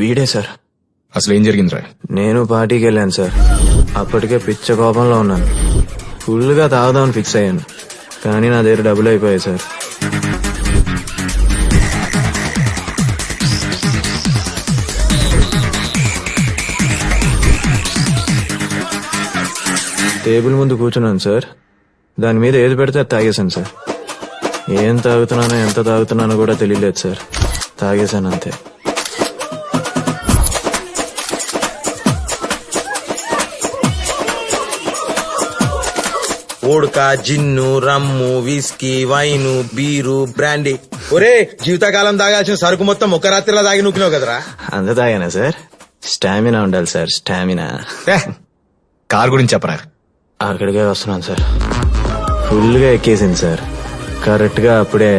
వీడే సార్. అసలు ఏం జరిగిందిరా? నేను పార్టీకి వెళ్ళాను సార్. అప్పటికే పిచ్చ కోపంలో ఉన్నాను. ఫుల్ గా తాగుదామని ఫిక్స్ అయ్యాను, కానీ నా దగ్గర డబ్బులు అయిపోయాయి సార్. టేబుల్ ముందు కూర్చున్నాను సార్. దాని మీద ఏది పెడితే అది తాగేశాను సార్. ఏం తాగుతున్నానో ఎంత తాగుతున్నానో కూడా తెలియలేదు సార్. తాగేశాను అంతే. ఓడక, జిన్ను, రమ్ము, విస్కీ, వైను, బీరు, బ్రాండీ. ఒరే, జీవితకాలం తాగాల్సిన సరుకు మొత్తం ఒక రాత్రిలో తాగి నూకినావు కదరా. అంత తాగానా సార్? స్టామినా ఉండాలి సార్, స్టామినా. కార్ గురించి చెప్పరా? అక్కడికే వస్తున్నాను సార్. ఫుల్ గా ఎక్కేసింది సార్. కరెక్ట్ గా అప్పుడే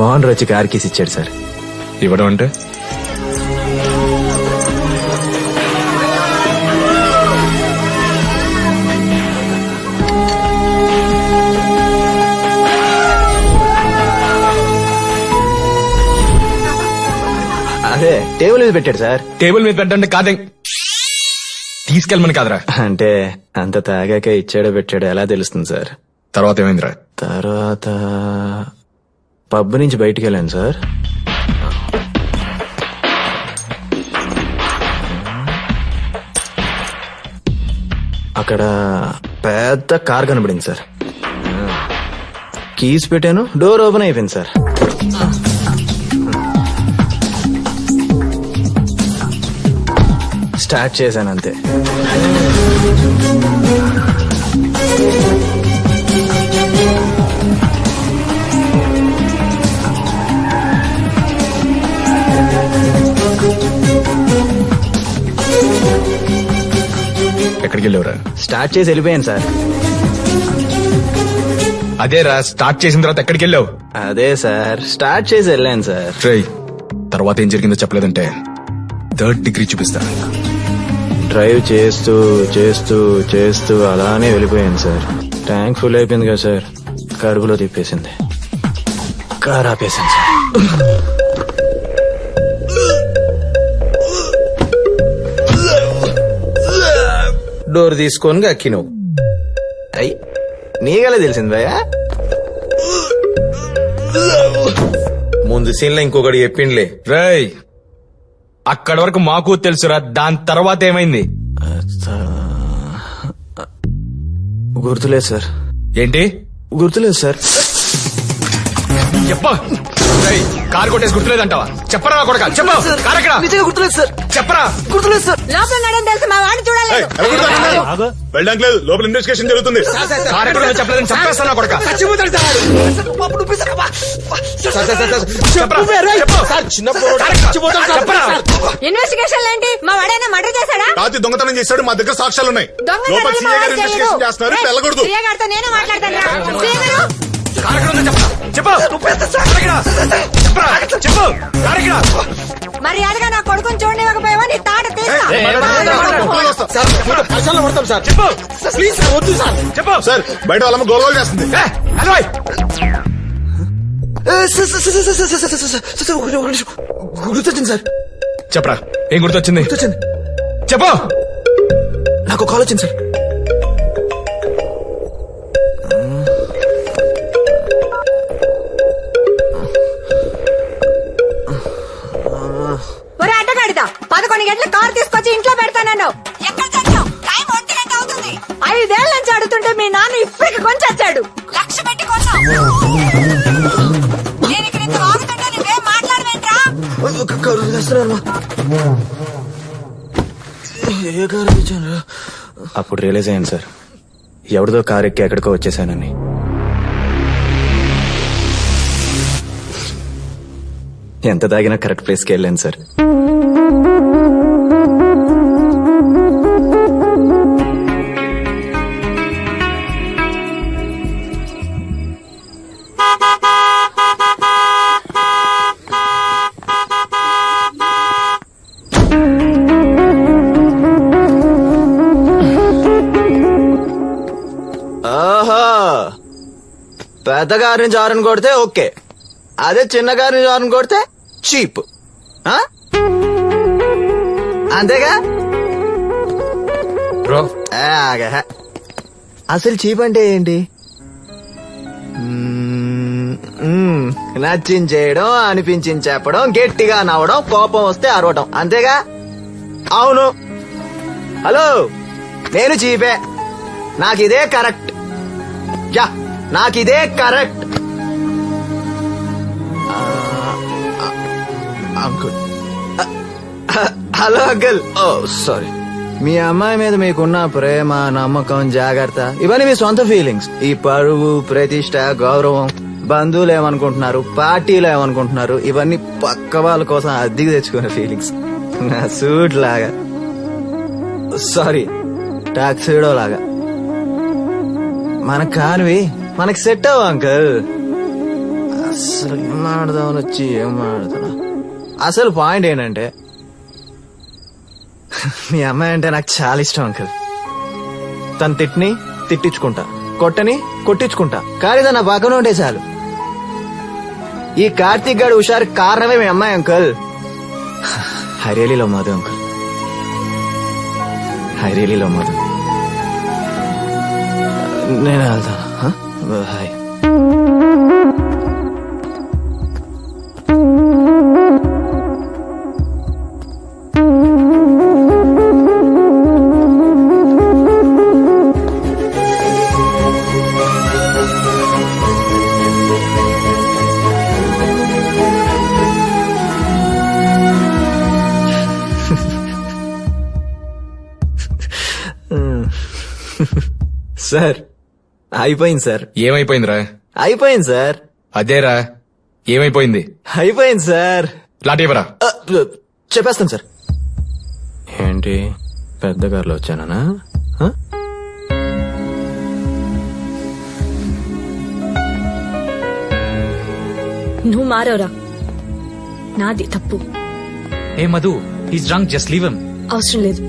ఓనర్ వచ్చి కార్ కీస్ ఇచ్చాడు సార్. ఇవ్వడం అంటే అదే టేబుల్ మీద పెట్టాడు సార్. టేబుల్ మీద పెట్టండి కాదే, తీసుకెళ్ళమని కాదురా. అంటే అంత తాగాక ఇచ్చాడో పెట్టాడో ఎలా తెలుస్తుంది సార్? తర్వాత ఏమైందిరా? తర్వాత పబ్ నుంచి బయటికి వెళ్ళాను సార్. అక్కడ పెద్ద కార్ కనబడింది సార్. కీస్ పెట్టాను, డోర్ ఓపెన్ అయిపోయింది సార్. స్టార్ట్ చేశాను అంతే. ఎక్కడికి వెళ్ళేవరా? స్టార్ట్ చేసి వెళ్ళిపోయాను సార్. అదేరా, స్టార్ట్ చేసిన తర్వాత ఎక్కడికి వెళ్ళావు? అదే సార్, స్టార్ట్ చేసి వెళ్ళాను సార్. ట్రై తర్వాత ఏం జరిగిందో చెప్పలేదంటే 3rd డిగ్రీ చూపిస్తా. డ్రైవ్ చేస్తూ చేస్తూ చేస్తూ అలానే వెళ్ళిపోయాను సార్. ట్యాంక్ ఫుల్ అయిపోయింది కదా సార్, కడుపులో తిప్పేసింది. కార్ ఆపేశాను సార్. డోర్ తీసుకొని అక్కినవు. అయ్యి నీగలే తెలిసింది భయ్యా. ముందు సీన్ లో ఇంకొకటి చెప్పిండ్లే. రేయ్, అక్కడి వరకు మాకు తెలుసురా, దాని తర్వాత ఏమైంది? గుర్తులేదు సార్. ఏంటి గుర్తులేదు సార్. చెప్ప. కారు కొట్టేసి గుర్తులేదంటావా? చెప్పరా కొడక, చెప్పు. కారు ఎక్కడ? గుర్తులేదు సార్. చెప్పరా. గుర్తులేదు సార్. లోపల నడని తెలుసు, మా వాడిని చూడలేదు. వెళ్ళడానికి లేదు, లోపల ఇన్వెస్టిగేషన్ జరుగుతుంది. కారు ఎక్కడ చెప్పలేదని చెప్పేస్తానా కొడక? ఇన్వెస్టిగేషన్ ఏంటి? మా వాడైనా మర్డర్ చేశాడా? రాత్రి దొంగతనం చేశాడు, మా దగ్గర సాక్ష్యాలు ఉన్నాయి. లోపల సీఏ గారు ఇన్వెస్టిగేషన్ చేస్తున్నారు, వెళ్ళకూడదు. నేనే మాట్లాడతాను. మర్యాదగా నా కొడుకుని చూడనివ్వకపోయావా నీ తాట తీస్తా. సార్, బయట వాళ్ళమ్మ గోల్గోలు చేస్తుంది. గుర్తొచ్చింది సార్. చెప్పరా, ఏం గుర్తొచ్చింది? చెప్పు. నాకు కాల్ వచ్చింది సార్. ఒరే అడ్డగాడిదా, 11 గంటల కారు తీసుకొచ్చి ఇంట్లో పెడతాను. ఎక్కడ చచ్చావు? టైం 1 గంట అవుతుంది. 5 ఏళ్ల నుంచి అడుగుతుంటే మీ నాన్న ఇప్పటికి కొని చచ్చాడు. 1,00,000 పెట్టి కొన్నావు. నేను ఇక్కడ ఇంత వాగుతుంటే నువ్వేం మాట్లాడవేంట్రా? అప్పుడు రియలైజ్ అయ్యాను సార్, ఎవరిదో కారు ఎక్కి ఎక్కడికో వచ్చేసానని. ఎంత తాగినా కరెక్ట్ ప్లేస్కి వెళ్ళాను సార్. పెద్ద కారుని జారుని కొడితే ఓకే, అదే చిన్న కారుని జారుని కొడితే చీప్. అంతేగా బ్రో ఆగా. అసలు చీప్ అంటే ఏంటి? నచ్చించేయడం, అనిపించింది చెప్పడం, గట్టిగా నవ్వడం, కోపం వస్తే అరవడం, అంతేగా? అవును. హలో, నేను చీపే. నాకిదే కరెక్ట్. యా, నాకిదే correct. Uncle. Hello uncle. Oh sorry. మీ అమ్మాయి మీద మీకున్న ప్రేమ, నమ్మకం, జాగ్రత్త ఇవన్నీ మీ సొంత ఫీలింగ్స్. ఈ పరువు, ప్రతిష్ట, గౌరవం, బంధువులు ఏమనుకుంటున్నారు, పార్టీలు ఏమనుకుంటున్నారు, ఇవన్నీ పక్క వాళ్ళ కోసం అద్దెకి తెచ్చుకునే ఫీలింగ్స్. నా సూట్ లాగా, సారీ టాక్సీడో లాగా మనకు కానివి మనకి సెట్ అవ్వ అంకుల్. అసలు ఏం మాడదామని వచ్చి ఏం మాడదా. అసలు పాయింట్ ఏంటంటే మీ అమ్మాయి అంటే నాకు చాలా ఇష్టం అంకుల్. తను తిట్టిని తిట్టించుకుంటా, కొట్టని కొట్టించుకుంటా, కానీ తన పక్కన ఉంటే చాలు. ఈ కార్తీక్ గారు హుషారు కారణమే మీ అమ్మాయి uncle. I really love Madhu uncle. I really love Madhu. నేను వెళ్తాను. హాయ్. సార్ అయిపోయింది సార్. ఏమైపోయిందిరా? అయిపోయింది సార్. అదేరా ఏమైపోయింది? అయిపోయింది సార్. లాంటివరా? చెప్పేస్తాను సార్. ఏంటి పెద్ద కార్లో వచ్చానా? నువ్వు మారవరా, నాది తప్పు. ఏ Madhu, he's drunk, just leave him. అవసరం లేదు.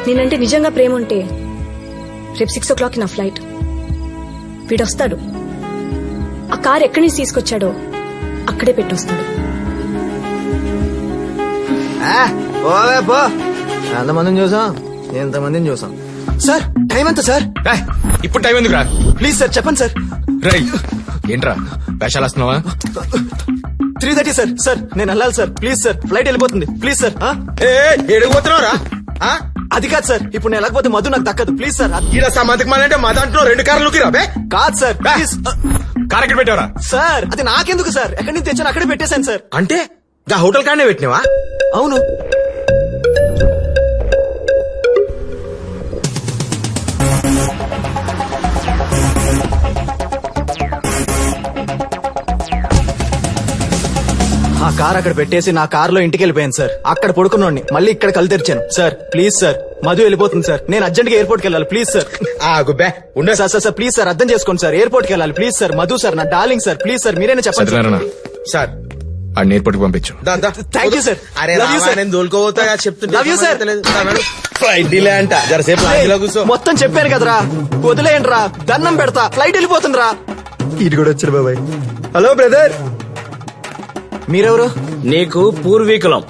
నేనంటే నిజంగా ప్రేమ ఉంటే రేపు 6 o'clock నా ఫ్లైట్. వీడొస్తాడు, ఆ కార్ ఎక్కడి నుంచి తీసుకొచ్చాడో అక్కడే పెట్టొస్తాడు. పోవే పో. ఎంతమందిని చూసాం, ఎంతమందిని చూసాం. సార్ టైం ఎంత సార్? ఇప్పుడు టైం ఎందుకురా? ప్లీజ్ సార్ చెప్పండి సార్. రై ఏంట్రా వేషాలు వస్తున్నావా? 3:30 సార్. సార్ నేను వెళ్ళాలి సార్. ప్లీజ్ సార్, ఫ్లైట్ వెళ్ళిపోతుంది. Please sir. ఎడిగిపోతున్నావురా? అది కాదు సార్, ఇప్పుడు నేను వెళ్ళకపోతే మధు నాకు దక్కదు. Please sir. ఈడ సమాధికి అంటే మా దాంట్లో 2 కార్లు రాబే. కాదు సార్, ప్లీజ్. కార్ ఎక్కడ పెట్టావరా? సార్ అది నాకెందుకు సార్, ఎక్కడి నుంచి తెచ్చాను అక్కడే పెట్టేశాను సార్. అంటే గా హోటల్ కాడనే పెట్టినవా? అవును. ఆ కార్ అక్కడ పెట్టేసి నా కారులో ఇంటికి వెళ్ళిపోయాను సార్. అక్కడ పడుకున్నోడిని మళ్ళీ ఇక్కడ కళ్ళు తెరిచాను సార్. ప్లీజ్ సార్, మధు వెళ్ళిపోతుంది సార్. నేను అర్జెంట్ గా ఎయిర్పోర్ట్ కి వెళ్ళాలి. Please sir. గుబ్బే ఉండే sir. Sir sir please sir, అర్థం చేసుకోండి సార్. ఎయిర్పోర్ట్ కి వెళ్ళాలి. Please sir. మధు సార్ నా డార్లింగ్ సార్. ప్లీజ్ సార్ మీరైనా చెప్పండి సార్. ఆ ఎయిర్పోర్ట్ కి పంపించు. Thank you sir. అరే లవ్ యూ సార్. నేను దోలుకోపోతా చెప్తున్నా. Love you sir. Flight delay అంట, జరసేపు లాంజీలో కూర్చో. మొత్తం చెప్పాను కదరా, వదిలేయండి రా, దండం పెడతా, ఫ్లైట్ వెళ్ళిపోతుంది రా. ఇటు కూడా వచ్చారు బాబాయ్. హలో బ్రదర్, మీరెవరు? నీకు పూర్వీకులం,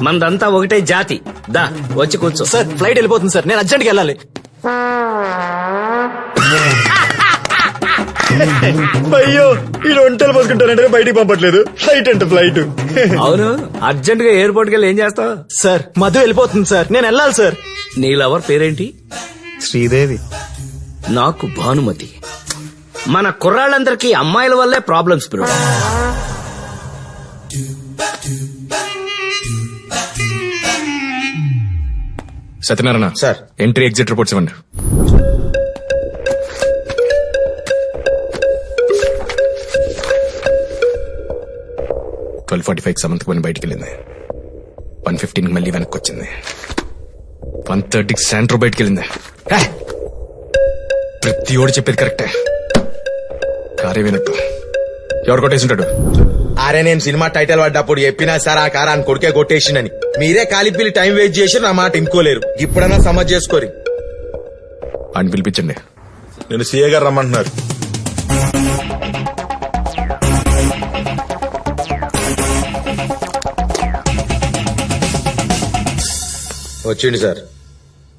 మందంతా ఒకటే జాతి. దా వచ్చి కూర్చో. సార్ ఫ్లైట్ వెళ్ళిపోతుంది సార్, నేను అర్జెంట్కి వెళ్ళాలి. అయ్యో ఈ ఒంటలు పోసుకుంటానంటే బయటికి పంపట్లేదు. ఫ్లైట్ అంటే ఫ్లైట్. అవును, అర్జెంట్ గా ఎయిర్పోర్ట్ కి వెళ్ళి ఏం చేస్తావు? సార్ మధు వెళ్ళిపోతుంది సార్, నేను వెళ్ళాలి సార్. నీ లవర్ పేరేంటి? శ్రీదేవి. నాకు భానుమతి. మన కుర్రాళ్ళందరికీ అమ్మాయిల వల్లే problems bro. Satyanarayana sir, entry exit reports ఇవ్వండి. ట్వెల్వ్ 45 సమంతకు పని బయటికి వెళ్ళింది. 1:15 మళ్ళీ వెనక్కి వచ్చింది. 1:30 శాంట్రో బయటికి వెళ్ళింది. ప్రతి ఓడి చెప్పేది కరెక్టే. కారే వినట్టు ఎవరు కొట్టేసింటాడు? అరే నేను సినిమా టైటిల్ పడ్డప్పుడు చెప్పినా సార్ ఆ కారాన్ని కొడుకే కొట్టేసిందని. మీరే కాలిపిల్లి టైం వేస్ట్ చేసి నా మాట ఇంకోలేరు. ఇప్పుడన్నా సమజ్ చేసుకోరి. అని పిలిపించండి. నేను సీఏ గారు రమ్మంటున్నారు. వచ్చిండు సార్